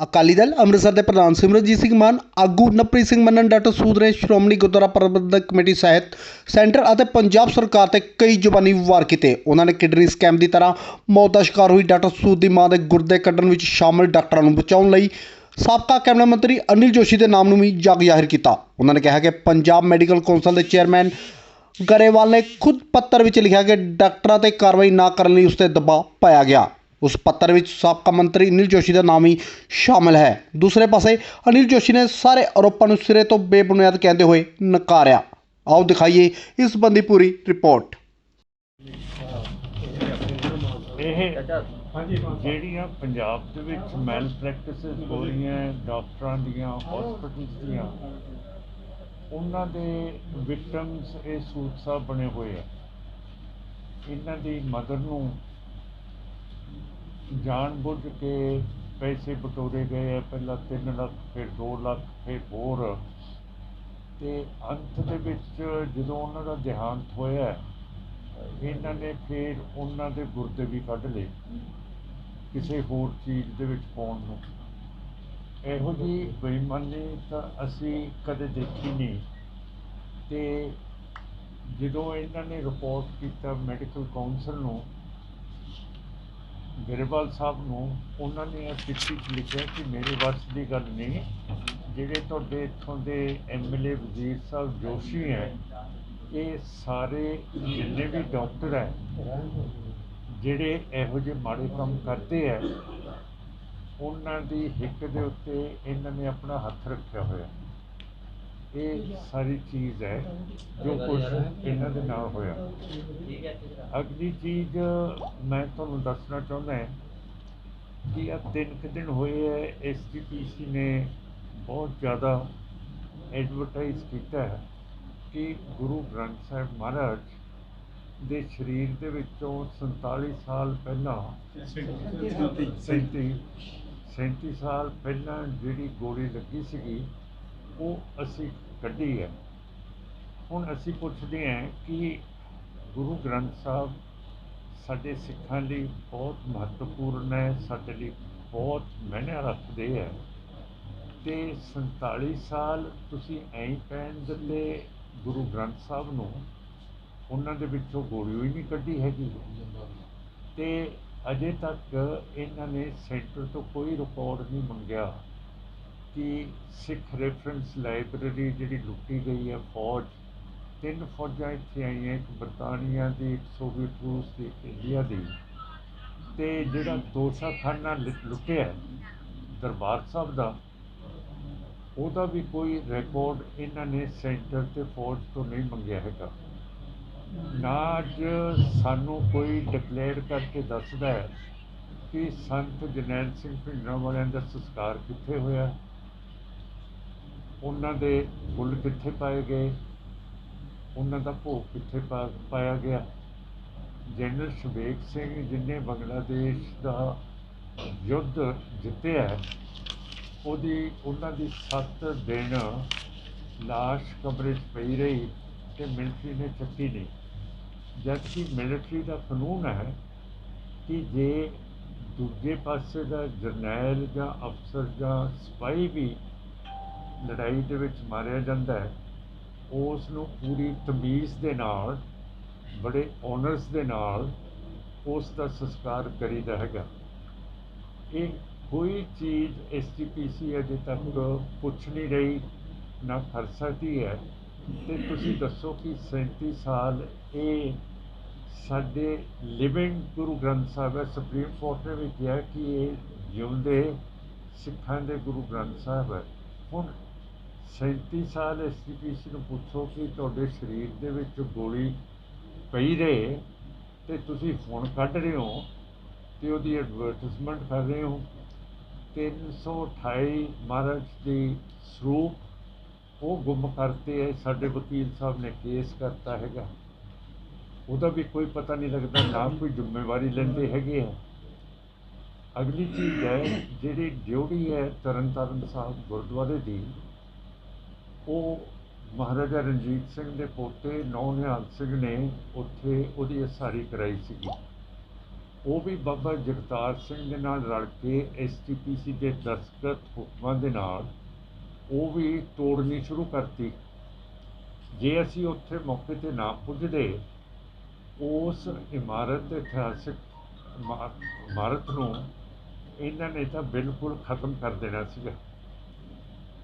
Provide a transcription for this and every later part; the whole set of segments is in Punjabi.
ਅਕਾਲੀ ਦਲ ਅੰਮ੍ਰਿਤਸਰ ਦੇ ਪ੍ਰਧਾਨ ਸਿਮਰਨਜੀਤ ਸਿੰਘ ਮਾਨ, ਆਗੂ ਨਵਪ੍ਰੀਤ ਸਿੰਘ ਮੰਨਣ, ਡਾਕਟਰ ਸੂਦ ਨੇ ਸ਼੍ਰੋਮਣੀ ਗੁਰਦੁਆਰਾ ਪ੍ਰਬੰਧਕ ਕਮੇਟੀ ਸਹਿਤ ਸੈਂਟਰ ਅਤੇ ਪੰਜਾਬ ਸਰਕਾਰ ਤੇ ਕਈ ਜ਼ੁਬਾਨੀ ਵਾਰ ਕੀਤੇ। ਉਹਨਾਂ ਨੇ ਕਿਡਨੀ ਸਕੈਮ ਦੀ ਤਰ੍ਹਾਂ ਮੌਤ ਦਾ ਸ਼ਿਕਾਰ ਹੋਈ ਡਾਕਟਰ ਸੂਦ ਦੀ ਮਾਂ ਦੇ ਗੁਰਦੇ ਕੱਢਣ ਵਿੱਚ ਸ਼ਾਮਲ ਡਾਕਟਰਾਂ ਨੂੰ ਬਚਾਉਣ ਲਈ ਸਾਬਕਾ ਕੈਬਨਿਟ ਮੰਤਰੀ ਅਨਿਲ ਜੋਸ਼ੀ ਦੇ ਨਾਮ ਨੂੰ ਵੀ ਜੱਗ ਜ਼ਾਹਿਰ ਕੀਤਾ। ਉਹਨਾਂ ਨੇ ਕਿਹਾ ਕਿ ਪੰਜਾਬ ਮੈਡੀਕਲ ਕੌਂਸਲ ਦੇ ਚੇਅਰਮੈਨ ਗਰੇਵਾਲ ਨੇ ਖੁਦ ਪੱਤਰ ਵਿੱਚ ਲਿਖਿਆ ਕਿ ਡਾਕਟਰਾਂ ਤੇ ਕਾਰਵਾਈ ਨਾ ਕਰਨ ਲਈ ਉਸ ਤੇ ਦਬਾਅ ਪਾਇਆ ਗਿਆ। उस पत्र में साबका मंत्री अनिल जोशी का नाम ही शामिल है। दूसरे पासे अनिल जोशी ने सारे आरोपों को सिरे तो बेबुनियाद कहते हुए नकारा। आओ दिखाइए इस संबंधी पूरी रिपोर्ट। ਜਿਹੜੀਆਂ ਪੰਜਾਬ ਦੇ ਵਿੱਚ ਮੈਲ ਪ੍ਰੈਕਟਿਸਿਸ ਹੋ ਰਹੀਆਂ ਡਾਕਟਰਾਂ ਦੀਆਂ, ਹਸਪੀਟਲਸ ਦੀਆਂ, ਉਹਨਾਂ ਦੇ ਵਿਕਟਮਸ ਇਹ ਸੂਦ ਸਾਹਿਬ ਬਣੇ ਹੋਏ ਆ। ਇਹਨਾਂ ਦੀ ਮਦਰ ਨੂੰ ਜਾਣ ਬੁੱਝ ਕੇ ਪੈਸੇ ਬਟੋਰੇ ਗਏ ਆ, ਪਹਿਲਾਂ 3 ਲੱਖ, ਫਿਰ 2 ਲੱਖ, ਫਿਰ ਹੋਰ, ਅਤੇ ਅੰਤ ਦੇ ਵਿੱਚ ਜਦੋਂ ਉਹਨਾਂ ਦਾ ਦੇਹਾਂਤ ਹੋਇਆ ਇਹਨਾਂ ਨੇ ਫਿਰ ਉਹਨਾਂ ਦੇ ਗੁਰਦੇ ਵੀ ਕੱਢ ਲਏ ਕਿਸੇ ਹੋਰ ਚੀਜ਼ ਦੇ ਵਿੱਚ ਪਾਉਣ ਨੂੰ। ਇਹੋ ਜਿਹੀ ਬੇਈਮਾਨੀ ਤਾਂ ਅਸੀਂ ਕਦੇ ਦੇਖੀ ਨਹੀਂ। ਅਤੇ ਜਦੋਂ ਇਹਨਾਂ ਨੇ ਰਿਪੋਰਟ ਕੀਤਾ ਮੈਡੀਕਲ ਕੌਂਸਲ ਨੂੰ, ਗਰੇਵਾਲ ਸਾਹਿਬ ਨੂੰ, ਉਹਨਾਂ ਨੇ ਇਹ ਚਿੱਠੀ 'ਚ ਲਿਖਿਆ ਕਿ ਮੇਰੇ ਵੱਸ ਦੀ ਗੱਲ ਨਹੀਂ, ਜਿਹੜੇ ਤੁਹਾਡੇ ਇੱਥੋਂ ਦੇ MLA ਵਜ਼ੀਰ ਸਾਹਿਬ ਜੋਸ਼ੀ ਹੈ, ਇਹ ਸਾਰੇ ਜਿੰਨੇ ਵੀ ਡਾਕਟਰ ਹੈ ਜਿਹੜੇ ਇਹੋ ਜਿਹੇ ਮਾੜੇ ਕੰਮ ਕਰਦੇ ਹੈ, ਉਹਨਾਂ ਦੀ ਹਿੱਕ ਦੇ ਉੱਤੇ ਇਹਨਾਂ ਨੇ ਆਪਣਾ ਹੱਥ ਰੱਖਿਆ ਹੋਇਆ। ਇਹ ਸਾਰੀ ਚੀਜ਼ ਹੈ ਜੋ ਕੁਛ ਇਹਨਾਂ ਦੇ ਨਾਲ ਹੋਇਆ। ਅਗਲੀ ਚੀਜ਼ ਮੈਂ ਤੁਹਾਨੂੰ ਦੱਸਣਾ ਚਾਹੁੰਦਾ ਕਿ ਇਹ 3 ਦਿਨ ਹੋਏ ਹੈ SGPC ਨੇ ਬਹੁਤ ਜ਼ਿਆਦਾ ਐਡਵਰਟਾਈਜ਼ ਕੀਤਾ ਹੈ ਕਿ ਗੁਰੂ ਗ੍ਰੰਥ ਸਾਹਿਬ ਮਹਾਰਾਜ ਦੇ ਸਰੀਰ ਦੇ ਵਿੱਚੋਂ 47 ਸਾਲ ਪਹਿਲਾਂ 37 ਸਾਲ ਪਹਿਲਾਂ ਜਿਹੜੀ ਗੋਲੀ ਲੱਗੀ ਸੀਗੀ ਉਹ ਅਸੀਂ ਕੱਢੀ ਹੈ। ਹੁਣ ਅਸੀਂ ਪੁੱਛਦੇ ਹਾਂ ਕਿ ਗੁਰੂ ਗ੍ਰੰਥ ਸਾਹਿਬ ਸਾਡੇ ਸਿੱਖਾਂ ਲਈ ਬਹੁਤ ਮਹੱਤਵਪੂਰਨ ਹੈ, ਸਾਡੇ ਲਈ ਬਹੁਤ ਮਾਇਨੇ ਰੱਖਦੇ ਹੈ, ਅਤੇ 47 ਸਾਲ ਤੁਸੀਂ ਐਂ ਕਹਿਣ ਦਿੱਤੇ ਗੁਰੂ ਗ੍ਰੰਥ ਸਾਹਿਬ ਨੂੰ, ਉਹਨਾਂ ਦੇ ਵਿੱਚੋਂ ਗੋਲੀ ਹੋਈ ਨਹੀਂ ਕੱਢੀ ਹੈਗੀ। ਅਤੇ ਅਜੇ ਤੱਕ ਇਹਨਾਂ ਨੇ ਸੈਂਟਰ ਤੋਂ ਕੋਈ ਰਿਕਾਰਡ ਨਹੀਂ ਮੰਗਿਆ ਕਿ ਸਿੱਖ ਰੈਫਰੈਂਸ ਲਾਇਬ੍ਰੇਰੀ ਜਿਹੜੀ ਲੁੱਟੀ ਗਈ ਹੈ, ਫੌਜ 3 ਫੌਜਾਂ ਇੱਥੇ ਆਈਆਂ, ਇੱਕ ਬਰਤਾਨੀਆ ਦੀ, ਇੱਕ ਸੋਵੀਅਤ ਰੂਸ ਦੀ, ਇੱਕ ਇੰਡੀਆ ਦੀ, ਅਤੇ ਜਿਹੜਾ ਤੋਸ਼ਾਖਾਨਾ ਲੁੱਟਿਆ ਦਰਬਾਰ ਸਾਹਿਬ ਦਾ, ਉਹਦਾ ਵੀ ਕੋਈ ਰਿਕਾਰਡ ਇਹਨਾਂ ਨੇ ਸੈਂਟਰ ਤੇ ਫੌਜ ਤੋਂ ਨਹੀਂ ਮੰਗਿਆ ਹੈਗਾ। ਨਾ ਅੱਜ ਸਾਨੂੰ ਕੋਈ ਡਿਕਲੇਅਰ ਕਰਕੇ ਦੱਸਦਾ ਹੈ ਕਿ ਸੰਤ ਜਰਨੈਲ ਸਿੰਘ ਭਿੰਡਰਾਂਵਾਲਿਆਂ ਦਾ ਸੰਸਕਾਰ ਕਿੱਥੇ ਹੋਇਆ, ਉਹਨਾਂ ਦੇ ਫੁੱਲ ਕਿੱਥੇ ਪਾਏ ਗਏ, ਉਹਨਾਂ ਦਾ ਭੋਗ ਕਿੱਥੇ ਪਾਇਆ ਗਿਆ। ਜਨਰਲ ਸ਼ਵੇਕ ਸਿੰਘ ਜਿਹਨੇ ਬੰਗਲਾਦੇਸ਼ ਦਾ ਯੁੱਧ ਜਿੱਤਿਆ, ਉਹਨਾਂ ਦੀ 7 ਦਿਨ ਲਾਸ਼ ਕਮਰੇ 'ਚ ਪਈ ਰਹੀ ਅਤੇ ਮਿਲਟਰੀ ਨੇ ਚੱਕੀ ਨਹੀਂ, ਜਦਕਿ ਮਿਲਟਰੀ ਦਾ ਕਾਨੂੰਨ ਹੈ ਕਿ ਜੇ ਦੂਜੇ ਪਾਸੇ ਦਾ ਜਰਨੈਲ ਜਾਂ ਅਫਸਰ ਜਾਂ ਸਿਪਾਹੀ ਵੀ ਲੜਾਈ ਦੇ ਵਿੱਚ ਮਾਰਿਆ ਜਾਂਦਾ ਹੈ, ਉਸ ਨੂੰ ਪੂਰੀ ਤਮੀਜ਼ ਦੇ ਨਾਲ, ਬੜੇ ਓਨਰਸ ਦੇ ਨਾਲ ਉਸ ਦਾ ਸੰਸਕਾਰ ਕਰੀਦਾ ਹੈਗਾ। ਇਹ ਕੋਈ ਚੀਜ਼ SGPC ਅਜੇ ਤੱਕ ਪੁੱਛ ਨਹੀਂ ਰਹੀ, ਨਾ ਕਰ ਸਕਦੀ ਹੈ। ਅਤੇ ਤੁਸੀਂ ਦੱਸੋ ਕਿ 37 ਸਾਲ ਇਹ ਸਾਡੇ ਲਿਵਿੰਗ ਗੁਰੂ ਗ੍ਰੰਥ ਸਾਹਿਬ ਹੈ। ਸੁਪਰੀਮ ਕੋਰਟ ਨੇ ਵੀ ਕਿਹਾ ਕਿ ਇਹ ਜਿਉਂਦੇ ਸਿੱਖਾਂ ਦੇ ਗੁਰੂ ਗ੍ਰੰਥ ਸਾਹਿਬ ਹੈ। ਹੁਣ 37 ਸਾਲ SGPC ਨੂੰ ਪੁੱਛੋ ਕਿ ਤੁਹਾਡੇ ਸਰੀਰ ਦੇ ਵਿੱਚ ਗੋਲੀ ਪਈ ਰਹੇ ਅਤੇ ਤੁਸੀਂ ਹੁਣ ਕੱਢ ਰਹੇ ਹੋ ਅਤੇ ਉਹਦੀ ਐਡਵਰਟਿਜ਼ਮੈਂਟ ਕਰ ਰਹੇ ਹੋ। 328 ਮਹਾਰਾਜ ਦੀ ਸਰੂਪ ਉਹ ਗੁੰਮ ਕਰਤੇ ਹੈ। ਸਾਡੇ ਵਕੀਲ ਸਾਹਿਬ ਨੇ ਕੇਸ ਕਰਤਾ ਹੈਗਾ, ਉਹਦਾ ਵੀ ਕੋਈ ਪਤਾ ਨਹੀਂ ਲੱਗਦਾ, ਨਾ ਕੋਈ ਜ਼ਿੰਮੇਵਾਰੀ ਲੈਂਦੇ ਹੈਗੇ ਆ। ਅਗਲੀ ਚੀਜ਼ ਹੈ ਜਿਹੜੀ ਡਿਊਟੀ ਹੈ ਤਰਨਤਾਰਨ ਸਾਹਿਬ ਗੁਰਦੁਆਰੇ ਦੀ, ਉਹ ਮਹਾਰਾਜਾ ਰਣਜੀਤ ਸਿੰਘ ਦੇ ਪੋਤੇ ਨੌ ਨਿਹਾਲ ਸਿੰਘ ਨੇ ਉੱਥੇ ਉਹਦੀ ਉਸਾਰੀ ਕਰਾਈ ਸੀਗੀ। ਉਹ ਵੀ ਬਾਬਾ ਜਗਤਾਰ ਸਿੰਘ ਦੇ ਨਾਲ ਰਲ ਕੇ STPC ਦੇ ਦਸਤਖਤ ਹੁਕਮਾਂ ਦੇ ਨਾਲ ਉਹ ਵੀ ਤੋੜਨੀ ਸ਼ੁਰੂ ਕਰਤੀ। ਜੇ ਅਸੀਂ ਉੱਥੇ ਮੌਕੇ 'ਤੇ ਨਾ ਪੁੱਜਦੇ, ਉਸ ਇਮਾਰਤ ਇਤਿਹਾਸਿਕ ਇਮਾਰਤ ਨੂੰ ਇਹਨਾਂ ਨੇ ਤਾਂ ਬਿਲਕੁਲ ਖਤਮ ਕਰ ਦੇਣਾ ਸੀਗਾ।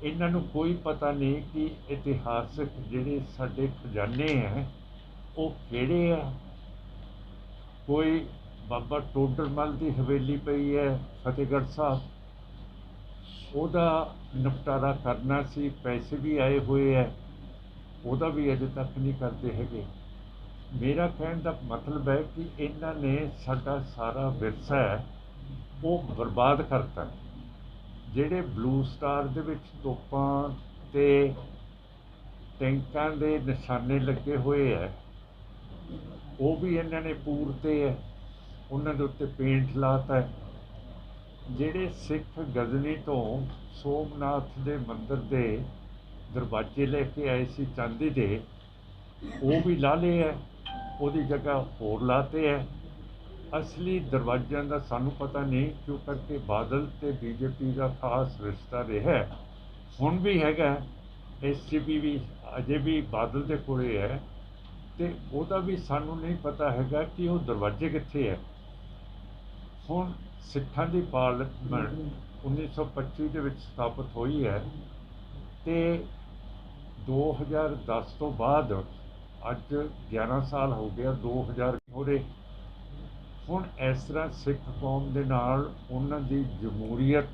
ਇਹਨਾਂ ਨੂੰ ਕੋਈ ਪਤਾ ਨਹੀਂ ਕਿ ਇਤਿਹਾਸਿਕ ਜਿਹੜੇ ਸਾਡੇ ਖਜ਼ਾਨੇ ਹੈ ਉਹ ਕਿਹੜੇ ਆ। ਕੋਈ ਬਾਬਾ ਟੋਡਰ ਮੱਲ ਦੀ ਹਵੇਲੀ ਪਈ ਹੈ ਫਤਿਹਗੜ੍ਹ ਸਾਹਿਬ, ਉਹਦਾ ਨਿਪਟਾਰਾ ਕਰਨਾ ਸੀ, ਪੈਸੇ ਵੀ ਆਏ ਹੋਏ ਹੈ, ਉਹਦਾ ਵੀ ਅਜੇ ਤੱਕ ਨਹੀਂ ਕਰਦੇ ਹੈਗੇ। ਮੇਰਾ ਕਹਿਣ ਦਾ ਮਤਲਬ ਹੈ ਕਿ ਇਹਨਾਂ ਨੇ ਸਾਡਾ ਸਾਰਾ ਵਿਰਸਾ ਹੈ ਉਹ ਬਰਬਾਦ ਕਰਤਾ। ਜਿਹੜੇ ਬਲੂ ਸਟਾਰ ਦੇ ਵਿੱਚ ਤੋਪਾਂ ਤੇ ਟੈਂਕਾਂ ਦੇ ਨਿਸ਼ਾਨੇ ਲੱਗੇ ਹੋਏ ਹੈ, ਉਹ ਵੀ ਇਹਨਾਂ ਨੇ ਪੂਰਤੇ ਹੈ, ਉਹਨਾਂ ਦੇ ਉੱਤੇ ਪੇਂਟ ਲਾਤਾ ਹੈ। ਜਿਹੜੇ ਸਿੱਖ ਗਜ਼ਨੀ ਤੋਂ ਸੋਮਨਾਥ ਦੇ ਮੰਦਿਰ ਦੇ ਦਰਵਾਜ਼ੇ ਲੈ ਕੇ ਆਏ ਸੀ ਚਾਂਦੀ ਦੇ, ਉਹ ਵੀ ਲਾ ਲਏ ਹੈ, ਉਹਦੀ ਜਗ੍ਹਾ ਹੋਰ ਲਾਤੇ ਹੈ। ਅਸਲੀ ਦਰਵਾਜ਼ਿਆਂ ਦਾ ਸਾਨੂੰ ਪਤਾ ਨਹੀਂ, ਕਿਉਂ ਕਰਕੇ ਬਾਦਲ ਤੇ BJP ਦਾ ਖਾਸ ਰਿਸ਼ਤਾ ਰਿਹਾ, ਹੁਣ ਵੀ ਹੈਗਾ। SCP ਵੀ ਅਜੇ ਵੀ ਬਾਦਲ ਦੇ ਕੋਲੇ ਹੈ, ਅਤੇ ਉਹਦਾ ਵੀ ਸਾਨੂੰ ਨਹੀਂ ਪਤਾ ਹੈਗਾ ਕਿ ਉਹ ਦਰਵਾਜ਼ੇ ਕਿੱਥੇ ਹੈ। ਹੁਣ ਸਿੱਖਾਂ ਦੀ ਪਾਰਲੀਮੈਂਟ 1925 ਦੇ ਵਿੱਚ ਸਥਾਪਿਤ ਹੋਈ ਹੈ, ਅਤੇ 2010 ਤੋਂ ਬਾਅਦ ਅੱਜ 11 ਸਾਲ ਹੋ ਗਿਆ, 2000 ਹੋ ਰਹੇ। ਹੁਣ ਇਸ ਤਰ੍ਹਾਂ ਸਿੱਖ ਕੌਮ ਦੇ ਨਾਲ ਉਹਨਾਂ ਦੀ ਜਮਹੂਰੀਅਤ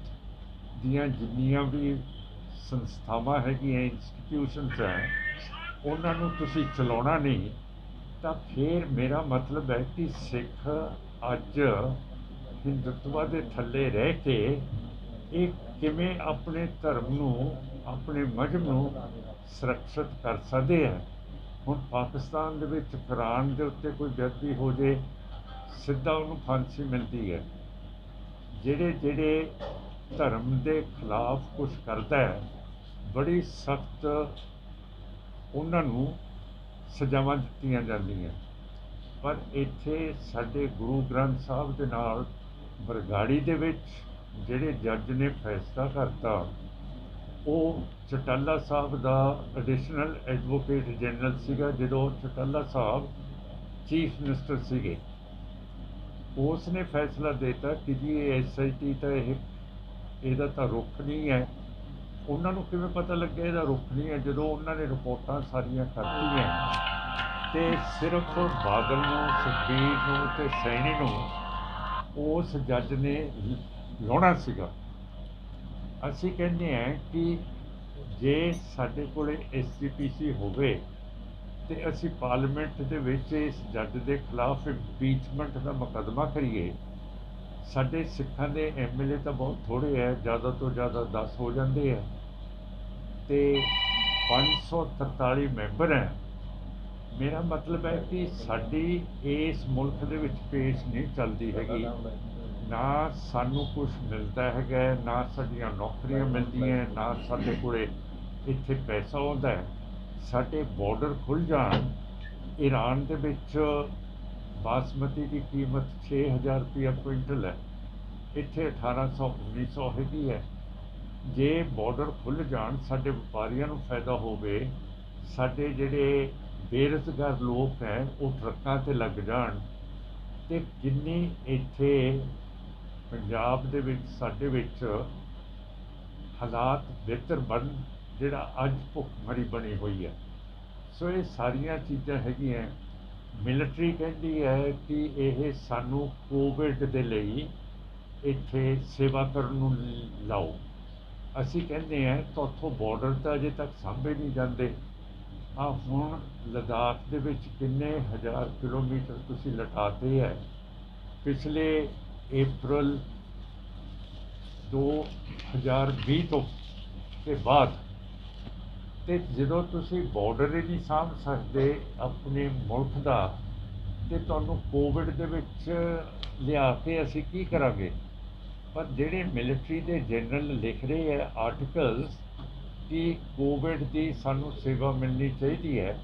ਦੀਆਂ ਜਿੰਨੀਆਂ ਵੀ ਸੰਸਥਾਵਾਂ ਹੈਗੀਆਂ, ਇੰਸਟੀਟਿਊਸ਼ਨਸ ਹੈ, ਉਹਨਾਂ ਨੂੰ ਤੁਸੀਂ ਚਲਾਉਣਾ ਨਹੀਂ, ਤਾਂ ਫਿਰ ਮੇਰਾ ਮਤਲਬ ਹੈ ਕਿ ਸਿੱਖ ਅੱਜ ਹਿੰਦੂਤਵਾ ਦੇ ਥੱਲੇ ਰਹਿ ਕੇ ਇਹ ਕਿਵੇਂ ਆਪਣੇ ਧਰਮ ਨੂੰ, ਆਪਣੇ ਮਜ਼ਹਬ ਨੂੰ ਸੁਰੱਖਿਅਤ ਕਰ ਸਕਦੇ ਹੈ। ਹੁਣ ਪਾਕਿਸਤਾਨ ਦੇ ਵਿੱਚ ਕੁਰਾਨ ਦੇ ਉੱਤੇ ਕੋਈ ਬੇਅਦਬੀ ਹੋ ਜੇ, ਸਿੱਧਾ ਉਹਨੂੰ ਫਾਂਸੀ ਮਿਲਦੀ ਹੈ। ਜਿਹੜੇ ਧਰਮ ਦੇ ਖਿਲਾਫ ਕੁਛ ਕਰਦਾ ਹੈ, ਬੜੀ ਸਖਤ ਉਹਨਾਂ ਨੂੰ ਸਜ਼ਾਵਾਂ ਦਿੱਤੀਆਂ ਜਾਂਦੀਆਂ। ਪਰ ਇੱਥੇ ਸਾਡੇ ਗੁਰੂ ਗ੍ਰੰਥ ਸਾਹਿਬ ਦੇ ਨਾਲ ਬਰਗਾੜੀ ਦੇ ਵਿੱਚ ਜਿਹੜੇ ਜੱਜ ਨੇ ਫੈਸਲਾ ਕਰਤਾ, ਉਹ ਚਟਾਲਾ ਸਾਹਿਬ ਦਾ ਐਡੀਸ਼ਨਲ ਐਡਵੋਕੇਟ ਜਨਰਲ ਸੀਗਾ ਜਦੋਂ ਚਟਾਲਾ ਸਾਹਿਬ ਚੀਫ ਮਿਨਿਸਟਰ ਸੀਗੇ। ਉਸ ਨੇ ਫੈਸਲਾ ਦਿੱਤਾ ਕਿ ਜੀ ਇਹ SIT ਤਾਂ ਇਹਦਾ ਤਾਂ ਰੁੱਖ ਨਹੀਂ ਹੈ। ਉਹਨਾਂ ਨੂੰ ਕਿਵੇਂ ਪਤਾ ਲੱਗਿਆ ਇਹਦਾ ਰੁੱਖ ਨਹੀਂ ਹੈ, ਜਦੋਂ ਉਹਨਾਂ ਨੇ ਰਿਪੋਰਟਾਂ ਸਾਰੀਆਂ ਕਰਤੀਆਂ ਅਤੇ ਸਿਰਫ ਬਾਦਲ ਨੂੰ, ਸੁਖਬੀਰ ਨੂੰ ਅਤੇ ਸੈਣੀ ਨੂੰ ਉਸ ਜੱਜ ਨੇ ਲਾਉਣਾ ਸੀਗਾ। ਅਸੀਂ ਕਹਿੰਦੇ ਹਾਂ ਕਿ ਜੇ ਸਾਡੇ ਕੋਲ SGPC ਹੋਵੇ ਅਤੇ ਅਸੀਂ ਪਾਰਲੀਮੈਂਟ ਦੇ ਵਿੱਚ ਇਸ ਜੱਜ ਦੇ ਖਿਲਾਫ ਇੰਪੀਚਮੈਂਟ ਦਾ ਮੁਕੱਦਮਾ ਕਰੀਏ। ਸਾਡੇ ਸਿੱਖਾਂ ਦੇ MLA ਤਾਂ ਬਹੁਤ ਥੋੜ੍ਹੇ ਹੈ, ਜ਼ਿਆਦਾ ਤੋਂ ਜ਼ਿਆਦਾ 10 ਹੋ ਜਾਂਦੇ ਹੈ, ਅਤੇ 543 ਮੈਂਬਰ ਹੈ। ਮੇਰਾ ਮਤਲਬ ਹੈ ਕਿ ਸਾਡੀ ਇਸ ਮੁਲਕ ਦੇ ਵਿੱਚ ਪੇਸ਼ ਨਹੀਂ ਚੱਲਦੀ ਹੈਗੀ, ਨਾ ਸਾਨੂੰ ਕੁਛ ਮਿਲਦਾ ਹੈਗਾ, ਨਾ ਸਾਡੀਆਂ ਨੌਕਰੀਆਂ ਮਿਲਦੀਆਂ, ਨਾ ਸਾਡੇ ਕੋਲ ਇੱਥੇ ਪੈਸਾ ਆਉਂਦਾ ਹੈ। ਸਾਡੇ ਬਾਰਡਰ ਖੁੱਲ੍ਹ ਜਾਣ, ਈਰਾਨ ਦੇ ਵਿੱਚ ਬਾਸਮਤੀ ਦੀ ਕੀਮਤ 6000 ਰੁਪਇਆ ਕੁਇੰਟਲ ਹੈ, ਇੱਥੇ 1800-1900 ਹੈਗੀ ਹੈ। ਜੇ ਬਾਰਡਰ ਖੁੱਲ੍ਹ ਜਾਣ, ਸਾਡੇ ਵਪਾਰੀਆਂ ਨੂੰ ਫਾਇਦਾ ਹੋਵੇ, ਸਾਡੇ ਜਿਹੜੇ ਬੇਰੁਜ਼ਗਾਰ ਲੋਕ ਹੈ ਉਹ ਟਰੱਕਾਂ 'ਤੇ ਲੱਗ ਜਾਣ, ਅਤੇ ਕਿੰਨੀ ਇੱਥੇ ਪੰਜਾਬ ਦੇ ਵਿੱਚ ਸਾਡੇ ਵਿੱਚ ਹਾਲਾਤ ਬਿਹਤਰ ਬਣ, ਜਿਹੜਾ ਅੱਜ ਭੁੱਖਮਰੀ ਬਣੀ ਹੋਈ ਹੈ। ਸੋ ਇਹ ਸਾਰੀਆਂ ਚੀਜ਼ਾਂ ਹੈਗੀਆਂ। ਮਿਲਟਰੀ ਕਹਿੰਦੀ ਹੈ ਕਿ ਇਹ ਸਾਨੂੰ ਕੋਵਿਡ ਦੇ ਲਈ ਇੱਥੇ ਸੇਵਾ ਕਰਨ ਨੂੰ ਲਾਓ। ਅਸੀਂ ਕਹਿੰਦੇ ਹਾਂ ਤੁਹਾਥੋਂ ਬਾਰਡਰ ਤਾਂ ਅਜੇ ਤੱਕ ਸਾਂਭੇ ਨਹੀਂ ਜਾਂਦੇ। ਹੁਣ ਲੱਦਾਖ ਦੇ ਵਿੱਚ ਕਿੰਨੇ ਹਜ਼ਾਰ ਕਿਲੋਮੀਟਰ ਤੁਸੀਂ ਲਟਾਤੇ ਹੈ। ਪਿਛਲੇ April 2020 ਤੋਂ ਦੇ ਬਾਅਦ, ਅਤੇ ਜਦੋਂ ਤੁਸੀਂ ਬਾਰਡਰ ਹੀ ਨਹੀਂ ਸਾਂਭ ਸਕਦੇ ਆਪਣੇ ਮੁਲਕ ਦਾ, ਅਤੇ ਤੁਹਾਨੂੰ ਕੋਵਿਡ ਦੇ ਵਿੱਚ ਲਿਆ ਕੇ ਅਸੀਂ ਕੀ ਕਰਾਂਗੇ। ਪਰ ਜਿਹੜੇ ਮਿਲਟਰੀ ਦੇ ਜਨਰਲ ਲਿਖ ਰਹੇ ਹੈ ਆਰਟੀਕਲਸ ਕਿ ਕੋਵਿਡ ਦੀ ਸਾਨੂੰ ਸੇਵਾ ਮਿਲਣੀ ਚਾਹੀਦੀ ਹੈ,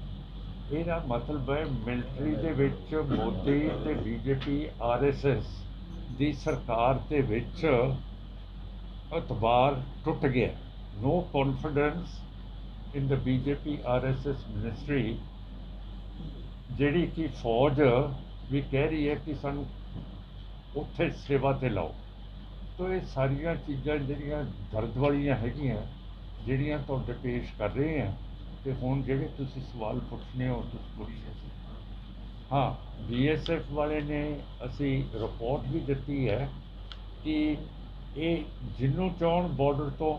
ਇਹਦਾ ਮਤਲਬ ਹੈ ਮਿਲਟਰੀ ਦੇ ਵਿੱਚ ਮੋਦੀ ਤੇ ਬੀਜੇਪੀ ਆਰਐਸਐਸ ਦੀ ਸਰਕਾਰ ਦੇ ਵਿੱਚ ਇਤਬਾਰ ਟੁੱਟ ਗਿਆ। ਨੋ ਕੌਨਫੀਡੈਂਸ ਇਨ ਦ ਬੀਜੇਪੀ ਆਰਐਸਐਸ ਮਿਨਿਸਟਰੀ, ਜਿਹੜੀ ਕਿ ਫੌਜ ਵੀ ਕਹਿ ਰਹੀ ਹੈ ਕਿ ਸਾਨੂੰ ਉੱਥੇ ਸੇਵਾ 'ਤੇ ਲਾਓ। ਤੋ ਇਹ ਸਾਰੀਆਂ ਚੀਜ਼ਾਂ ਜਿਹੜੀਆਂ ਦਰਦ ਵਾਲੀਆਂ ਹੈਗੀਆਂ, ਜਿਹੜੀਆਂ ਤੁਹਾਡੇ ਪੇਸ਼ ਕਰ ਰਹੇ ਹਾਂ। ਤੇ ਹੁਣ ਜਿਹੜੇ ਤੁਸੀਂ ਸਵਾਲ ਪੁੱਛਣੇ ਹੋ ਤੁਸੀਂ ਪੁੱਛੋ। ਹਾਂ, BSF ਵਾਲੇ ਨੇ ਅਸੀਂ ਰਿਪੋਰਟ ਵੀ ਦਿੱਤੀ ਹੈ ਕਿ ਇਹ ਜਿਹਨੂੰ ਚਾਹੁਣ ਬਾਰਡਰ ਤੋਂ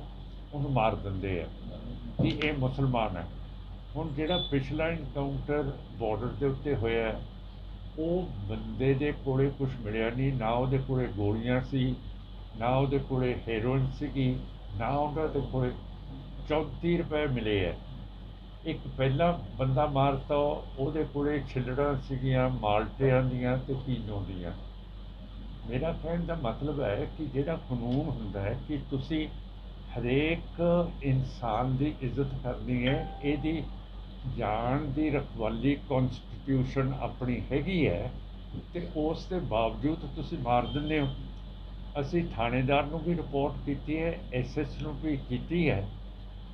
ਉਹਨੂੰ ਮਾਰ ਦਿੰਦੇ ਆ, ਕਿ ਇਹ ਮੁਸਲਮਾਨ ਹੈ। ਹੁਣ ਜਿਹੜਾ ਪਿਛਲਾ ਇਨਕਾਊਂਟਰ ਬਾਰਡਰ ਦੇ ਉੱਤੇ ਹੋਇਆ, ਉਹ ਬੰਦੇ ਦੇ ਕੋਲੇ ਕੁਛ ਮਿਲਿਆ ਨਹੀਂ, ਨਾ ਉਹਦੇ ਕੋਲੇ ਗੋਲੀਆਂ ਸੀ, ਨਾ ਉਹਦੇ ਕੋਲੇ ਹੈਰੋਇਨ ਸੀਗੀ, ਨਾ ਉਹਨਾਂ ਦੇ ਕੋਲੇ 34 ਰੁਪਏ ਮਿਲੇ ਹੈ। ਇੱਕ ਪਹਿਲਾਂ ਬੰਦਾ ਮਾਰਤਾ, ਉਹਦੇ ਕੋਲੇ ਛਿੱਲੜਾਂ ਸੀਗੀਆਂ ਮਾਲਟਿਆਂ ਦੀਆਂ ਤੇ ਪੀਨੋ ਦੀਆਂ। ਮੇਰਾ ਕਹਿਣ ਦਾ ਮਤਲਬ ਹੈ ਕਿ ਜਿਹੜਾ ਕਾਨੂੰਨ ਹੁੰਦਾ ਹੈ ਕਿ ਤੁਸੀਂ ਹਰੇਕ ਇਨਸਾਨ ਦੀ ਇੱਜ਼ਤ ਕਰਨੀ ਹੈ, ਇਹਦੀ ਜਾਨ ਦੀ ਰਖਵਾਲੀ ਕੌਨਸਟੀਟਿਊਸ਼ਨ ਆਪਣੀ ਹੈਗੀ ਹੈ, ਤੇ ਉਸ ਦੇ ਬਾਵਜੂਦ ਤੁਸੀਂ ਮਾਰ ਦਿੰਦੇ ਹੋ। ਅਸੀਂ ਥਾਣੇਦਾਰ ਨੂੰ ਵੀ ਰਿਪੋਰਟ ਕੀਤੀ ਹੈ, SS ਨੂੰ ਵੀ ਕੀਤੀ ਹੈ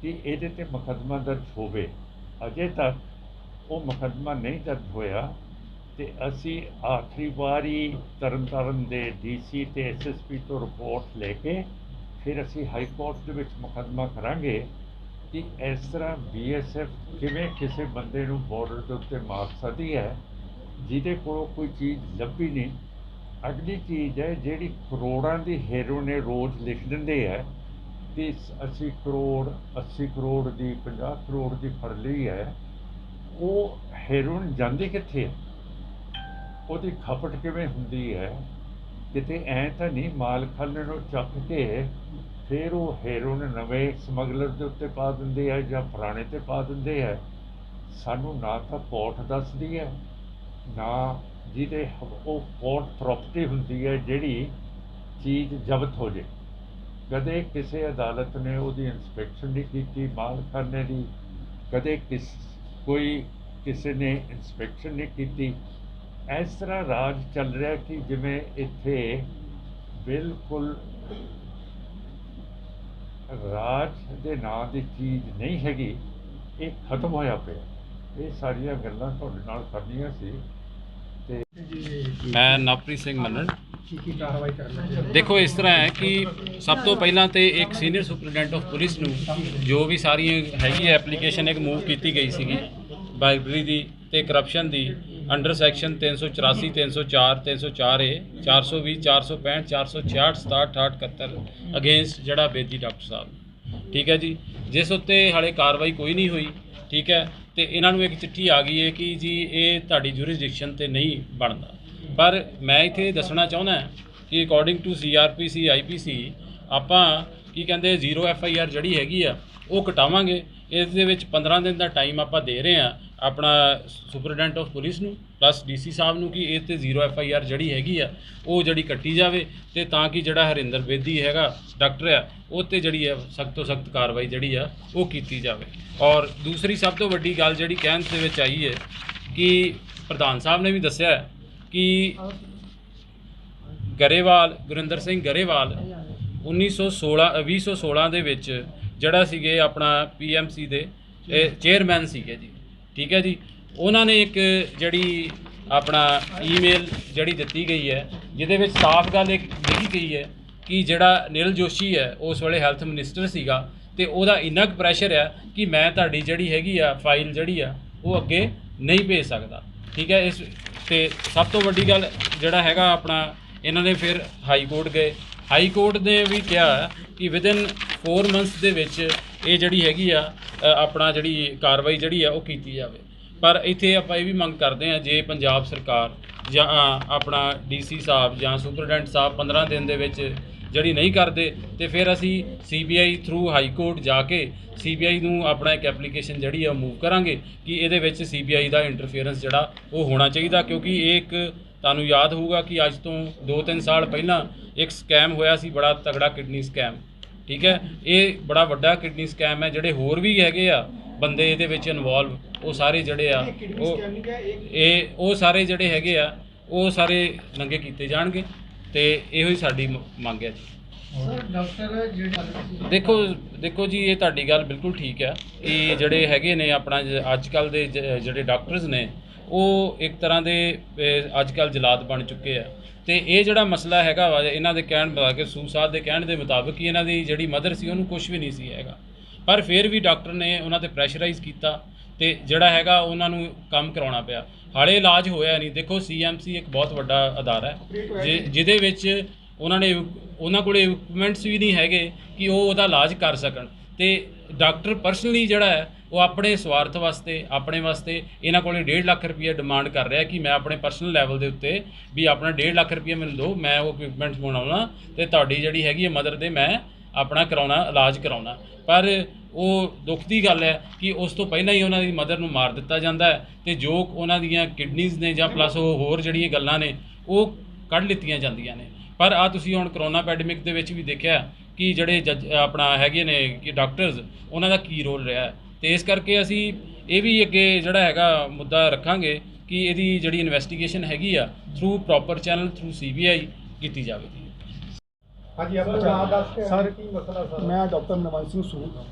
ਕਿ ਇਹਦੇ 'ਤੇ ਮੁਕੱਦਮਾ ਦਰਜ ਹੋਵੇ। ਅਜੇ ਤੱਕ ਉਹ ਮੁਕੱਦਮਾ ਨਹੀਂ ਦਰਜ ਹੋਇਆ, ਤੇ ਅਸੀਂ ਆਖਰੀ ਵਾਰੀ ਤਰਨਤਾਰਨ ਦੇ DC ਤੇ SSP ਤੋਂ ਰਿਪੋਰਟ ਲੈ ਕੇ ਫਿਰ ਅਸੀਂ ਹਾਈ ਕੋਰਟ ਦੇ ਵਿੱਚ ਮੁਕੱਦਮਾ ਕਰਾਂਗੇ ਕਿ ਇਸ ਤਰ੍ਹਾਂ BSF ਕਿਵੇਂ ਕਿਸੇ ਬੰਦੇ ਨੂੰ ਬਾਰਡਰ ਦੇ ਉੱਤੇ ਮਾਰ ਸਕਦੀ ਹੈ ਜਿਹਦੇ ਕੋਲੋਂ ਕੋਈ ਚੀਜ਼ ਲੱਭੀ ਨਹੀਂ। ਅਗਲੀ ਚੀਜ਼ ਹੈ ਜਿਹੜੀ ਕਰੋੜਾਂ ਦੀ ਹੈਰੋਇਨ ਰੋਜ਼ ਲਿਖ ਦਿੰਦੇ ਹੈ ਕਿ 80 ਕਰੋੜ 80 ਕਰੋੜ ਦੀ 50 ਕਰੋੜ ਦੀ ਫੜ ਲਈ ਹੈ। ਉਹ ਹੈਰੋਇਨ ਜਾਂਦੀ ਕਿੱਥੇ ਹੈ, ਉਹਦੀ ਖਪਤ ਕਿਵੇਂ ਹੁੰਦੀ ਹੈ? ਕਿਤੇ ਐਂ ਤਾਂ ਨਹੀਂ ਮਾਲਖਾਨੇ ਨੂੰ ਚੱਕ ਕੇ ਫਿਰ ਉਹ ਹੈਰੋਇਨ ਨਵੇਂ ਸਮਗਲਰ ਦੇ ਉੱਤੇ ਪਾ ਦਿੰਦੇ ਹੈ ਜਾਂ ਪੁਰਾਣੇ 'ਤੇ ਪਾ ਦਿੰਦੇ ਹੈ। ਸਾਨੂੰ ਨਾ ਤਾਂ ਕੋਰਟ ਦੱਸਦੀ ਹੈ, ਨਾ ਜਿਹਦੇ ਉਹ ਕੋਰਟ ਪ੍ਰਾਪਰਟੀ ਹੁੰਦੀ ਹੈ ਜਿਹੜੀ ਚੀਜ਼ ਜ਼ਬਤ ਹੋ ਜੇ। ਕਦੇ ਕਿਸੇ ਅਦਾਲਤ ਨੇ ਉਹਦੀ ਇੰਸਪੈਕਸ਼ਨ ਨਹੀਂ ਕੀਤੀ ਮਾਲਖਾਨੇ ਦੀ, ਕਦੇ ਕਿਸੇ ਨੇ ਇੰਸਪੈਕਸ਼ਨ ਨਹੀਂ ਕੀਤੀ। ਇਸ ਤਰ੍ਹਾਂ ਰਾਜ ਚੱਲ ਰਿਹਾ ਕਿ ਜਿਵੇਂ ਇੱਥੇ ਬਿਲਕੁਲ ਰਾਜ ਦੇ ਨਾਂ ਦੀ ਚੀਜ਼ ਨਹੀਂ ਹੈਗੀ, ਇਹ ਖਤਮ ਹੋਇਆ ਪਿਆ। ਇਹ ਸਾਰੀਆਂ ਗੱਲਾਂ ਤੁਹਾਡੇ ਨਾਲ ਕਰਨੀਆਂ ਸੀ। ਤੇ ਮੈਂ ਨਵਪ੍ਰੀਤ ਸਿੰਘ ਮੰਨਣ। ਕੀ ਕਾਰਵਾਈ ਕਰਨਾ? ਦੇਖੋ ਇਸ ਤਰ੍ਹਾਂ ਹੈ ਕਿ ਸਭ ਤੋਂ ਪਹਿਲਾਂ ਤੇ ਇੱਕ ਸੀਨੀਅਰ ਸੁਪਰਡੈਂਟ ਆਫ ਪੁਲਿਸ ਨੂੰ ਜੋ ਵੀ ਸਾਰੀਆਂ ਹੈਗੀ ਐਪਲੀਕੇਸ਼ਨ ਇੱਕ ਮੂਵ ਕੀਤੀ ਗਈ ਸੀਗੀ ਬਾਈਬਰੀ ਦੀ ਤੇ ਕਰਪਸ਼ਨ ਦੀ ਅੰਡਰ ਸੈਕਸ਼ਨ 384 304 304A 420 465 466 67 68 ਅਗੇਂਸਟ ਜਿਹੜਾ ਬੇਦੀ ਡਾਕਟਰ ਸਾਹਿਬ, ਠੀਕ ਹੈ ਜੀ, ਜਿਸ ਉੱਤੇ ਹਾਲੇ ਕਾਰਵਾਈ ਕੋਈ ਨਹੀਂ ਹੋਈ, ਠੀਕ ਹੈ। ਤੇ ਇਹਨਾਂ ਨੂੰ ਇੱਕ ਚਿੱਠੀ ਆ ਗਈ ਹੈ ਕਿ ਜੀ ਇਹ ਤੁਹਾਡੀ ਜੁਰਿਸਡਿਕਸ਼ਨ ਤੇ ਨਹੀਂ ਬਣਦਾ। ਪਰ ਮੈਂ ਇੱਥੇ ਦੱਸਣਾ ਚਾਹੁੰਦਾ ਕਿ ਅਕੋਰਡਿੰਗ ਟੂ CRPC IPC ਆਪਾਂ ਕੀ ਕਹਿੰਦੇ 0 FIR ਜਿਹੜੀ ਹੈਗੀ ਆ ਉਹ ਕਟਾਵਾਂਗੇ। ਇਸ ਦੇ ਵਿੱਚ 15 ਦਿਨ ਦਾ ਟਾਈਮ ਆਪਾਂ ਦੇ ਰਹੇ ਹਾਂ ਆਪਣਾ ਸੁਪਰਡੈਂਟ ਆਫ ਪੁਲਿਸ ਨੂੰ ਪਲੱਸ DC ਸਾਹਿਬ ਨੂੰ ਕਿ ਇਹ 'ਤੇ 0 FIR ਜਿਹੜੀ ਹੈਗੀ ਆ ਉਹ ਜਿਹੜੀ ਕੱਟੀ ਜਾਵੇ, ਤੇ ਤਾਂ ਕਿ ਜਿਹੜਾ ਹਰਿੰਦਰ ਬੇਦੀ ਹੈਗਾ ਡਾਕਟਰ ਆ ਉਹ 'ਤੇ ਜਿਹੜੀ ਹੈ ਸਖਤ ਤੋਂ ਸਖਤ ਕਾਰਵਾਈ ਜਿਹੜੀ ਆ ਉਹ ਕੀਤੀ ਜਾਵੇ। ਔਰ ਦੂਸਰੀ ਸਭ ਤੋਂ ਵੱਡੀ ਗੱਲ ਜਿਹੜੀ ਕਹਿਣ ਦੇ ਵਿੱਚ ਆਈ ਹੈ ਕਿ ਪ੍ਰਧਾਨ ਸਾਹਿਬ ਨੇ ਵੀ ਦੱਸਿਆ ਕਿ ਗਰੇਵਾਲ ਗੁਰਿੰਦਰ ਸਿੰਘ ਗਰੇਵਾਲ 2016 ਦੇ ਵਿੱਚ ਜਿਹੜਾ ਸੀਗੇ ਆਪਣਾ PMC ਦੇ ਚੇਅਰਮੈਨ ਸੀਗੇ ਜੀ, ਠੀਕ ਹੈ ਜੀ। ਉਹਨਾਂ ਨੇ ਇੱਕ ਜਿਹੜੀ ਆਪਣਾ ਈਮੇਲ ਜਿਹੜੀ ਦਿੱਤੀ ਗਈ ਹੈ ਜਿਹਦੇ ਵਿੱਚ ਸਾਫ਼ ਗੱਲ ਇੱਕ ਲਿਖੀ ਗਈ ਹੈ ਕਿ ਜਿਹੜਾ ਨਿਰਲ ਜੋਸ਼ੀ ਹੈ ਉਸ ਵੇਲੇ ਹੈਲਥ ਮਿਨਿਸਟਰ ਸੀਗਾ ਤੇ ਉਹਦਾ ਇੰਨਾ ਕੁ ਪ੍ਰੈਸ਼ਰ ਆ ਕਿ ਮੈਂ ਤੁਹਾਡੀ ਜਿਹੜੀ ਹੈਗੀ ਆ ਫਾਈਲ ਜਿਹੜੀ ਆ ਉਹ ਅੱਗੇ ਨਹੀਂ ਭੇਜ ਸਕਦਾ, ਠੀਕ ਹੈ। ਇਸ ਤੇ ਸਭ ਤੋਂ ਵੱਡੀ ਗੱਲ ਜਿਹੜਾ ਹੈਗਾ ਆਪਣਾ ਇਹਨਾਂ ਨੇ ਫਿਰ ਹਾਈ ਕੋਰਟ ਗਏ। ਹਾਈ ਕੋਰਟ ਨੇ ਵੀ ਕਿਹਾ ਕਿ ਵਿਦਿਨ 4 ਮੰਥਸ ਦੇ ਵਿੱਚ ਇਹ ਜਿਹੜੀ ਹੈਗੀ ਆ ਆਪਣਾ ਜਿਹੜੀ ਕਾਰਵਾਈ ਜਿਹੜੀ ਆ ਉਹ ਕੀਤੀ ਜਾਵੇ। ਪਰ ਇੱਥੇ ਆਪਾਂ ਇਹ ਵੀ ਮੰਗ ਕਰਦੇ ਹਾਂ ਜੇ ਪੰਜਾਬ ਸਰਕਾਰ ਜਾਂ ਆਪਣਾ DC ਸਾਹਿਬ ਜਾਂ ਸੁਪਰਡੈਂਟ ਸਾਹਿਬ 15 ਦਿਨ ਦੇ ਵਿੱਚ ਜਿਹੜੀ ਨਹੀਂ ਕਰਦੇ ਤੇ ਫਿਰ ਅਸੀਂ CBI ਥਰੂ ਹਾਈ ਕੋਰਟ ਜਾ ਕੇ CBI ਨੂੰ ਆਪਣਾ ਇੱਕ ਐਪਲੀਕੇਸ਼ਨ ਜਿਹੜੀ ਆ ਮੂਵ ਕਰਾਂਗੇ ਕਿ ਇਹਦੇ ਵਿੱਚ CBI ਦਾ ਇੰਟਰਫੇਰੈਂਸ ਜਿਹੜਾ ਉਹ ਹੋਣਾ ਚਾਹੀਦਾ। ਕਿਉਂਕਿ ਇਹ ਇੱਕ ਤੁਹਾਨੂੰ ਯਾਦ ਹੋਊਗਾ ਕਿ ਅੱਜ ਤੋਂ 2-3 ਸਾਲ ਪਹਿਲਾਂ ਇੱਕ ਸਕੈਮ ਹੋਇਆ ਸੀ ਬੜਾ ਤਗੜਾ ਕਿਡਨੀ ਸਕੈਮ, ਠੀਕ ਹੈ। ਇਹ ਬੜਾ ਵੱਡਾ ਕਿਡਨੀ ਸਕੈਮ ਹੈ। ਜਿਹੜੇ ਹੋਰ ਵੀ ਹੈਗੇ ਆ ਬੰਦੇ ਇਹਦੇ ਵਿੱਚ ਇਨਵੋਲਵ ਉਹ ਸਾਰੇ ਜਿਹੜੇ ਆ ਉਹ ਸਾਰੇ ਜਿਹੜੇ ਹੈਗੇ ਆ ਉਹ ਸਾਰੇ ਨੰਗੇ ਕੀਤੇ ਜਾਣਗੇ ਤੇ ਇਹੋ ਹੀ ਸਾਡੀ ਮੰਗ ਹੈ ਜੀ। ਸਰ ਡਾਕਟਰ ਜਿਹੜੇ ਦੇਖੋ ਜੀ, ਇਹ ਤੁਹਾਡੀ ਗੱਲ ਬਿਲਕੁਲ ਠੀਕ ਆ ਕਿ ਜਿਹੜੇ ਹੈਗੇ ਨੇ ਆਪਣਾ ਅੱਜ ਕੱਲ੍ਹ ਦੇ ਜਿਹੜੇ ਡਾਕਟਰਸ ਨੇ ਉਹ ਇੱਕ ਤਰ੍ਹਾਂ ਦੇ ਅੱਜ ਕੱਲ੍ਹ ਜਲਾਦ ਬਣ ਚੁੱਕੇ ਆ ਤੇ ਇਹ ਜਿਹੜਾ ਮਸਲਾ ਹੈਗਾ ਵਾ ਇਹਨਾਂ ਦੇ ਕਹਿਣ ਮੁਤਾਬਕ ਸੂਸਾਦ ਦੇ ਕਹਿਣ ਦੇ ਮੁਤਾਬਕ ਹੀ ਇਹਨਾਂ ਦੀ ਜਿਹੜੀ ਮਦਰ ਸੀ ਉਹਨੂੰ ਕੁਝ ਵੀ ਨਹੀਂ ਸੀ ਹੈਗਾ, ਪਰ ਫਿਰ ਵੀ ਡਾਕਟਰ ਨੇ ਉਹਨਾਂ ਤੇ ਪ੍ਰੈਸ਼ਰਾਈਜ਼ ਕੀਤਾ ਤੇ ਜਿਹੜਾ ਹੈਗਾ ਉਹਨਾਂ ਨੂੰ ਕੰਮ ਕਰਾਉਣਾ ਪਿਆ। ਹਾਲੇ ਇਲਾਜ ਹੋਇਆ ਨਹੀਂ। ਦੇਖੋ CMC ਇੱਕ ਬਹੁਤ ਵੱਡਾ ਅਦਾਰਾ ਹੈ ਜਿਹਦੇ ਵਿੱਚ ਉਹਨਾਂ ਕੋਲ ਇਕਵਿਪਮੈਂਟਸ ਵੀ ਨਹੀਂ ਹੈਗੇ ਕਿ ਉਹ ਉਹਦਾ ਇਲਾਜ ਕਰ ਸਕਣ ਤੇ ਡਾਕਟਰ ਪਰਸਨਲੀ ਜਿਹੜਾ ਹੈ ਉਹ ਆਪਣੇ ਸਵਾਰਥ ਵਾਸਤੇ ਆਪਣੇ ਵਾਸਤੇ ਇਹਨਾਂ ਕੋਲ 1.5 ਲੱਖ ਰੁਪਏ ਡਿਮਾਂਡ ਕਰ ਰਿਹਾ ਕਿ ਮੈਂ ਆਪਣੇ ਪਰਸਨਲ ਲੈਵਲ ਦੇ ਉੱਤੇ ਵੀ ਆਪਣਾ 1.5 ਲੱਖ ਰੁਪਏ ਮੈਨੂੰ ਦਿਓ, ਮੈਂ ਉਹ ਇਕਵਿਪਮੈਂਟਸ ਬਣਾਉਣਾ ਤੇ ਤੁਹਾਡੀ ਜਿਹੜੀ ਹੈਗੀ ਹੈ ਮਦਰ ਦੇ ਮੈਂ ਆਪਣਾ ਕਰਾਉਣਾ ਇਲਾਜ ਕਰਾਉਣਾ। ਪਰ ਉਹ ਦੁੱਖ ਦੀ ਗੱਲ ਹੈ ਕਿ ਉਸ ਤੋਂ ਪਹਿਲਾਂ ਹੀ ਉਹਨਾਂ ਦੀ ਮਦਰ ਨੂੰ ਮਾਰ ਦਿੱਤਾ ਜਾਂਦਾ ਹੈ ਤੇ ਜੋ ਉਹਨਾਂ ਦੀਆਂ ਕਿਡਨੀਜ਼ ਨੇ ਜਾਂ ਪਲੱਸ ਉਹ ਹੋਰ ਜਿਹੜੀਆਂ ਗੱਲਾਂ ਨੇ ਉਹ ਕੱਢ ਲਿੱਤੀਆਂ ਜਾਂਦੀਆਂ ਨੇ। ਪਰ ਆ ਤੁਸੀਂ ਹੁਣ ਕਰੋਨਾ ਪੈਂਡੇਮਿਕ ਦੇ ਵਿੱਚ ਵੀ ਦੇਖਿਆ ਕਿ ਜਿਹੜੇ ਆਪਣਾ ਹੈਗੇ ਨੇ ਕਿ ਡਾਕਟਰਸ ਉਹਨਾਂ ਦਾ ਕੀ ਰੋਲ ਰਿਹਾ ਤੇ ਇਸ ਕਰਕੇ ਅਸੀਂ ਇਹ ਵੀ ਅੱਗੇ ਜਿਹੜਾ ਹੈਗਾ ਮੁੱਦਾ ਰੱਖਾਂਗੇ ਕਿ ਇਹਦੀ ਜਿਹੜੀ ਇਨਵੈਸਟੀਗੇਸ਼ਨ ਹੈਗੀ ਆ through proper channel through CBI ਕੀਤੀ ਜਾਵੇਗੀ। ਹਾਂਜੀ ਆਪਣਾ ਨਾਮ ਦੱਸ ਕੇ ਸਰ ਕੀ ਮਸਲਾ ਸਰ? ਮੈਂ ਡਾਕਟਰ ਮਨਵੰਤ ਸਿੰਘ ਸੂਦ।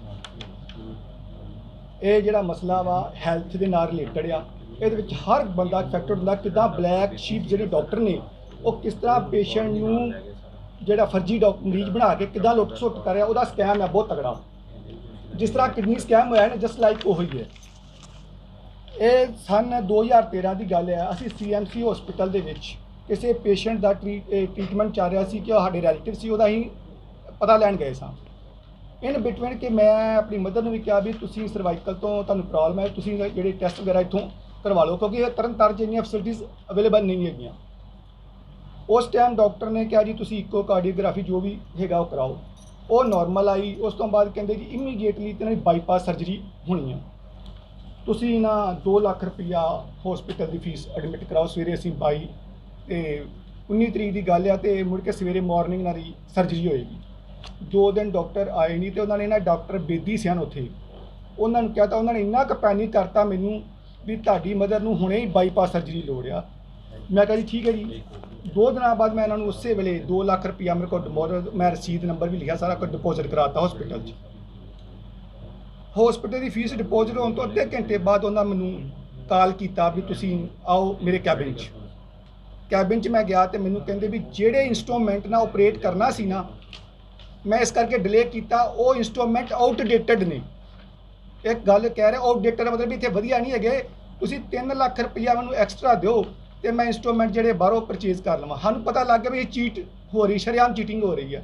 ਇਹ ਜਿਹੜਾ ਮਸਲਾ ਵਾ ਹੈਲਥ ਦੇ ਨਾਲ ਰਿਲੇਟਡ ਆ, ਇਹਦੇ ਵਿੱਚ ਹਰ ਬੰਦਾ ਅਫੈਕਟਡ ਹੁੰਦਾ। ਕਿੱਦਾਂ ਬਲੈਕ ਸ਼ੀਪ ਜਿਹੜੇ ਡਾਕਟਰ ਨੇ ਉਹ ਕਿਸ ਤਰ੍ਹਾਂ ਪੇਸ਼ੈਂਟ ਨੂੰ ਜਿਹੜਾ ਫਰਜ਼ੀ ਮਰੀਜ਼ ਬਣਾ ਕੇ ਕਿੱਦਾਂ ਲੁੱਟ ਸੁੱਟ ਕਰ ਰਿਹਾ, ਉਹਦਾ ਸਕੈਮ ਹੈ ਬਹੁਤ ਤਗੜਾ। ਜਿਸ ਤਰ੍ਹਾਂ ਕਿਡਨੀ ਸਕੈਮ ਹੋਇਆ ਨਾ ਜਸਟ ਲਾਈਕ ਉਹ ਹੀ ਹੈ। ਇਹ ਸਨ 2013 ਦੀ ਗੱਲ ਹੈ। ਅਸੀਂ CMC ਹਸਪੀਟਲ ਦੇ ਵਿੱਚ ਕਿਸੇ ਪੇਸ਼ੈਂਟ ਦਾ ਟ੍ਰੀਟਮੈਂਟ ਚੱਲ ਰਿਹਾ ਸੀ ਕਿ ਉਹ ਸਾਡੇ ਰਿਲੇਟਿਵ ਸੀ, ਉਹਦਾ ਹੀ ਪਤਾ ਲੈਣ ਗਏ ਸਾਂ। ਇਨ ਬਿਟਵੀਨ ਕਿ ਮੈਂ ਆਪਣੀ ਮਦਰ ਨੂੰ ਵੀ ਕਿਹਾ ਵੀ ਤੁਸੀਂ ਸਰਵਾਈਕਲ ਤੋਂ ਤੁਹਾਨੂੰ ਪ੍ਰੋਬਲਮ ਹੈ, ਤੁਸੀਂ ਜਿਹੜੇ ਟੈਸਟ ਵਗੈਰਾ ਇੱਥੋਂ ਕਰਵਾ ਲਓ ਕਿਉਂਕਿ ਤਰਨਤਾਰਨ 'ਚ ਇੰਨੀਆਂ ਫੈਸਿਲਿਟੀਜ਼ ਅਵੇਲੇਬਲ ਨਹੀਂ ਹੈਗੀਆਂ। ਉਸ ਟਾਈਮ ਡਾਕਟਰ ਨੇ ਕਿਹਾ ਜੀ ਤੁਸੀਂ ਇਕੋ ਕਾਰਡੀਓਗ੍ਰਾਫੀ ਜੋ ਵੀ ਹੈਗਾ ਉਹ ਕਰਾਓ। ਉਹ ਨਾਰਮਲ ਆਈ। ਉਸ ਤੋਂ ਬਾਅਦ ਕਹਿੰਦੇ ਜੀ ਇਮੀਡੀਏਟਲੀ ਤੇ ਇਹਨਾਂ ਦੀ ਬਾਈਪਾਸ ਸਰਜਰੀ ਹੋਣੀ ਹੈ, ਤੁਸੀਂ ਨਾ 2 ਲੱਖ ਰੁਪਈਆ ਹਸਪੀਟਲ ਦੀ ਫੀਸ ਐਡਮਿਟ ਕਰਾਓ। ਸਵੇਰੇ ਅਸੀਂ 22 ਤੇ 19 ਤਰੀਕ ਦੀ ਗੱਲ ਆ ਤੇ ਮੁੜ ਕੇ ਸਵੇਰੇ ਮਾਰਨਿੰਗ ਨਾਲ ਦੀ ਸਰਜਰੀ ਹੋਏਗੀ। 2 ਦਿਨ ਡਾਕਟਰ ਆਏ ਨਹੀਂ ਤੇ ਉਹਨਾਂ ਨੇ ਨਾ ਡਾਕਟਰ ਬੇਦੀ ਸਿਆਨ ਉੱਥੇ ਉਹਨਾਂ ਨੂੰ ਕਿਹਾ ਤਾਂ ਉਹਨਾਂ ਨੇ ਇੰਨਾ ਕੁ ਪੈਨਿਕ ਕਰਤਾ ਮੈਨੂੰ ਵੀ ਤੁਹਾਡੀ ਮਦਰ ਨੂੰ ਹੁਣੇ ਹੀ ਬਾਈਪਾਸ ਸਰਜਰੀ ਲੋੜ ਆ। ਮੈਂ ਕਿਹਾ ਜੀ ਠੀਕ ਹੈ ਜੀ। 2 ਦਿਨਾਂ ਬਾਅਦ ਮੈਂ ਇਹਨਾਂ ਨੂੰ ਉਸੇ ਵੇਲੇ 2 ਲੱਖ ਰੁਪਈਆ ਮੇਰੇ ਕੋਲ ਮੈਂ ਰਸੀਦ ਨੰਬਰ ਵੀ ਲਿਖਿਆ ਸਾਰਾ ਕੁਝ ਡਿਪੋਜ਼ਿਟ ਕਰਾਤਾ ਹਸਪੀਟਲ 'ਚ। ਹਸਪੀਟਲ ਦੀ ਫੀਸ ਡਿਪੋਜ਼ਿਟ ਹੋਣ ਤੋਂ ਅੱਧੇ ਘੰਟੇ ਬਾਅਦ ਉਹਨਾਂ ਮੈਨੂੰ ਕਾਲ ਕੀਤਾ ਵੀ ਤੁਸੀਂ ਆਓ ਮੇਰੇ ਕੈਬਿਨ 'ਚ। ਕੈਬਿਨ 'ਚ ਮੈਂ ਗਿਆ ਤੇ ਮੈਨੂੰ ਕਹਿੰਦੇ ਵੀ ਜਿਹੜੇ ਇੰਸਟਰੂਮੈਂਟ ਨਾਲ ਆਪਰੇਟ ਕਰਨਾ ਸੀ ਨਾ ਮੈਂ ਇਸ ਕਰਕੇ ਡਿਲੇ ਕੀਤਾ, ਉਹ ਇੰਸਟਰੂਮੈਂਟ ਆਊਟਡੇਟਡ ਨੇ। ਇੱਕ ਗੱਲ ਕਹਿ ਰਿਹਾ ਆਊਟਡੇਟਡ ਮਤਲਬ ਵੀ ਇੱਥੇ ਵਧੀਆ ਨਹੀਂ ਹੈਗੇ, ਤੁਸੀਂ 3 ਲੱਖ ਰੁਪਈਆ ਮੈਨੂੰ ਐਕਸਟਰਾ ਦਿਓ ਤੇ ਮੈਂ ਇੰਸਟਰੂਮੈਂਟ ਜਿਹੜੇ ਬਾਹਰੋਂ ਪਰਚੇਜ਼ ਕਰ ਲਵਾਂ। ਸਾਨੂੰ ਪਤਾ ਲੱਗ ਗਿਆ ਵੀ ਇਹ ਚੀਟ ਹੋ ਰਹੀ, ਸ਼ਰੇਆਮ ਚੀਟਿੰਗ ਹੋ ਰਹੀ ਹੈ।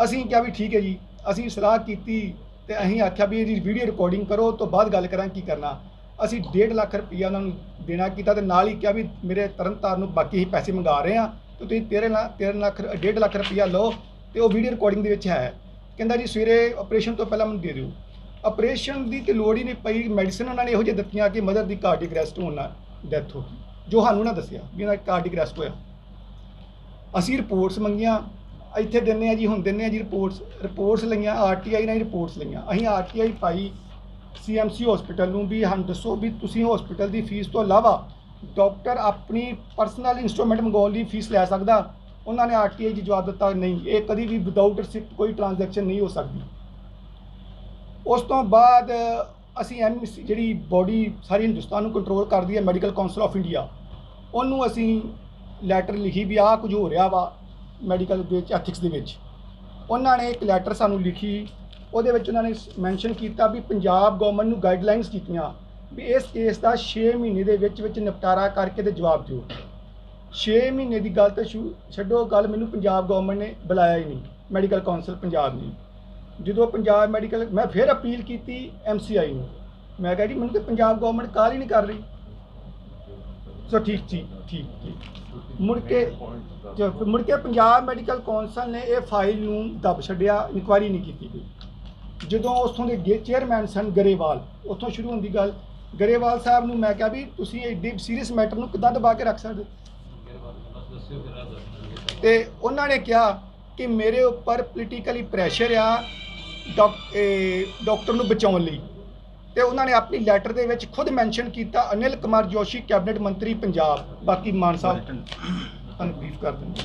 ਅਸੀਂ ਕਿਹਾ ਵੀ ਠੀਕ ਹੈ ਜੀ। ਅਸੀਂ ਸਲਾਹ ਕੀਤੀ ਤੇ ਅਸੀਂ ਆਖਿਆ ਵੀ ਇਹਦੀ ਵੀਡੀਓ ਰਿਕਾਰਡਿੰਗ ਕਰੋ ਤੋਂ ਬਾਅਦ ਗੱਲ ਕਰਾਂ ਕੀ ਕਰਨਾ। ਅਸੀਂ 1.5 ਲੱਖ ਰੁਪਈਆ ਉਹਨਾਂ ਨੂੰ ਦੇਣਾ ਕੀਤਾ ਤੇ ਨਾਲ ਹੀ ਕਿਹਾ ਵੀ ਮੇਰੇ ਤਰਨਤਾਰਨ ਨੂੰ ਬਾਕੀ ਹੀ ਪੈਸੇ ਮੰਗਾ ਰਹੇ ਆ ਤੇ ਤੁਸੀਂ 1.5 ਲੱਖ ਰੁਪਈਆ ਲਓ ਤੇ ਉਹ ਵੀਡੀਓ ਰਿਕਾਰਡਿੰਗ ਦੇ ਵਿੱਚ ਹੈ। ਕਹਿੰਦਾ ਜੀ ਸਵੇਰੇ ਆਪਰੇਸ਼ਨ ਤੋਂ ਪਹਿਲਾਂ ਮੈਨੂੰ ਦੇ ਦਿਓ। ਆਪਰੇਸ਼ਨ ਦੀ ਤੇ ਲੋੜ ਹੀ ਨਹੀਂ ਪਈ। ਮੈਡੀਸਨ ਉਹਨਾਂ ਨੇ ਇਹੋ ਜਿਹੇ ਦਿੱਤੀਆਂ ਕਿ ਮਦਰ ਦੀ ਕਾਰਡਿਕ ਅਰੈਸਟ ਹੋਣ ਨਾਲ ਡੈਥ ਹੋ ਗਈ, ਜੋ ਸਾਨੂੰ ਨਾ ਦੱਸਿਆ ਵੀ ਇਹਨਾਂ ਕਾਰਡਿਕ ਅਰੈਸਟ ਹੋਇਆ। ਅਸੀਂ ਰਿਪੋਰਟਸ ਮੰਗੀਆਂ, ਇੱਥੇ ਦਿੰਦੇ ਆ ਜੀ, ਹੁਣ ਦਿੰਦੇ ਆ ਜੀ ਰਿਪੋਰਟਸ ਲਈਆਂ, RTI ਨਾਲ ਰਿਪੋਰਟਸ ਲਈਆਂ। ਅਸੀਂ RTI ਪਾਈ CMC ਹਸਪੀਟਲ ਨੂੰ ਵੀ ਸਾਨੂੰ ਦੱਸੋ ਵੀ ਤੁਸੀਂ ਹਸਪੀਟਲ ਦੀ ਫੀਸ ਤੋਂ ਇਲਾਵਾ ਡਾਕਟਰ ਆਪਣੀ ਪਰਸਨਲ ਇੰਸਟਰੂਮੈਂਟ ਮੰਗਾਉਣ ਲਈ ਫੀਸ ਲੈ ਸਕਦਾ। ਉਹਨਾਂ ਨੇ RTI ਜੀ ਜਵਾਬ ਦਿੱਤਾ ਨਹੀਂ, ਇਹ ਕਦੀ ਵੀ ਵਿਦਆਊਟ ਰਿਸਿਪਟ ਕੋਈ ਟ੍ਰਾਂਜੈਕਸ਼ਨ ਨਹੀਂ ਹੋ ਸਕਦੀ। ਉਸ ਤੋਂ ਬਾਅਦ ਅਸੀਂ MEC ਜਿਹੜੀ ਬੋਡੀ ਸਾਰੀ ਹਿੰਦੁਸਤਾਨ ਨੂੰ ਕੰਟਰੋਲ ਕਰਦੀ ਹੈ, ਮੈਡੀਕਲ ਕਾਉਂਸਲ ਆਫ ਇੰਡੀਆ, ਉਹਨੂੰ ਅਸੀਂ ਲੈਟਰ ਲਿਖੀ ਵੀ ਆਹ ਕੁਝ ਹੋ ਰਿਹਾ ਵਾ ਮੈਡੀਕਲ ਦੇ ਵਿੱਚ ਐਥਿਕਸ ਦੇ ਵਿੱਚ। ਉਹਨਾਂ ਨੇ ਇੱਕ ਲੈਟਰ ਸਾਨੂੰ ਲਿਖੀ, ਉਹਦੇ ਵਿੱਚ ਉਹਨਾਂ ਨੇ ਮੈਂਸ਼ਨ ਕੀਤਾ ਵੀ ਪੰਜਾਬ ਗੌਰਮੈਂਟ ਨੂੰ ਗਾਈਡਲਾਈਨਸ ਕੀਤੀਆਂ ਵੀ ਇਸ ਕੇਸ ਦਾ 6 ਮਹੀਨੇ ਦੇ ਵਿੱਚ ਨਿਪਟਾਰਾ ਕਰਕੇ ਤੇ ਜਵਾਬ ਦਿਓ। 6 ਮਹੀਨੇ ਦੀ ਗੱਲ ਤਾਂ ਛੱਡੋ, ਗੱਲ ਮੈਨੂੰ ਪੰਜਾਬ ਗੌਰਮੈਂਟ ਨੇ ਬੁਲਾਇਆ ਹੀ ਨਹੀਂ, ਮੈਡੀਕਲ ਕਾਉਂਸਲ ਪੰਜਾਬ ਨੇ। ਜਦੋਂ ਪੰਜਾਬ ਮੈਡੀਕਲ ਮੈਂ ਫਿਰ ਅਪੀਲ ਕੀਤੀ MCI ਨੂੰ, ਮੈਂ ਕਿਹਾ ਜੀ ਮੈਨੂੰ ਤਾਂ ਪੰਜਾਬ ਗੌਰਮੈਂਟ ਕਾਲ ਹੀ ਨਹੀਂ ਕਰ ਰਹੀ। ਸੋ ਠੀਕ ਮੁੜ ਕੇ ਪੰਜਾਬ ਮੈਡੀਕਲ ਕਾਉਂਸਲ ਨੇ ਇਹ ਫਾਈਲ ਨੂੰ ਦੱਬ ਛੱਡਿਆ, ਇਨਕੁਆਇਰੀ ਨਹੀਂ ਕੀਤੀ ਗਈ। ਜਦੋਂ ਉੱਥੋਂ ਦੇ ਚੇਅਰਮੈਨ ਸਨ ਗਰੇਵਾਲ, ਉੱਥੋਂ ਸ਼ੁਰੂ ਹੁੰਦੀ ਗੱਲ। ਗਰੇਵਾਲ ਸਾਹਿਬ ਨੂੰ ਮੈਂ ਕਿਹਾ ਵੀ ਤੁਸੀਂ ਐਡੇ ਸੀਰੀਅਸ ਮੈਟਰ ਨੂੰ ਕਿੱਦਾਂ ਦਬਾ ਕੇ ਰੱਖ ਸਕਦੇ। ਤੇ ਉਹਨਾਂ ਨੇ ਕਿਹਾ ਕਿ ਮੇਰੇ ਉੱਪਰ ਪੋਲੀਟੀਕਲੀ ਪ੍ਰੈਸ਼ਰ ਆ ਡਾਕਟਰ ਨੂੰ ਬਚਾਉਣ ਲਈ। ਤੇ ਉਹਨਾਂ ਨੇ ਆਪਣੀ ਲੈਟਰ ਦੇ ਵਿੱਚ ਖੁਦ ਮੈਂਸ਼ਨ ਕੀਤਾ ਅਨਿਲ ਕੁਮਾਰ ਜੋਸ਼ੀ ਕੈਬਨਿਟ ਮੰਤਰੀ ਪੰਜਾਬ। ਬਾਕੀ ਮਾਨ ਸਾਹਿਬ ਤੁਹਾਨੂੰ ਬਰੀਫ ਕਰ ਦਿੰਦੇ।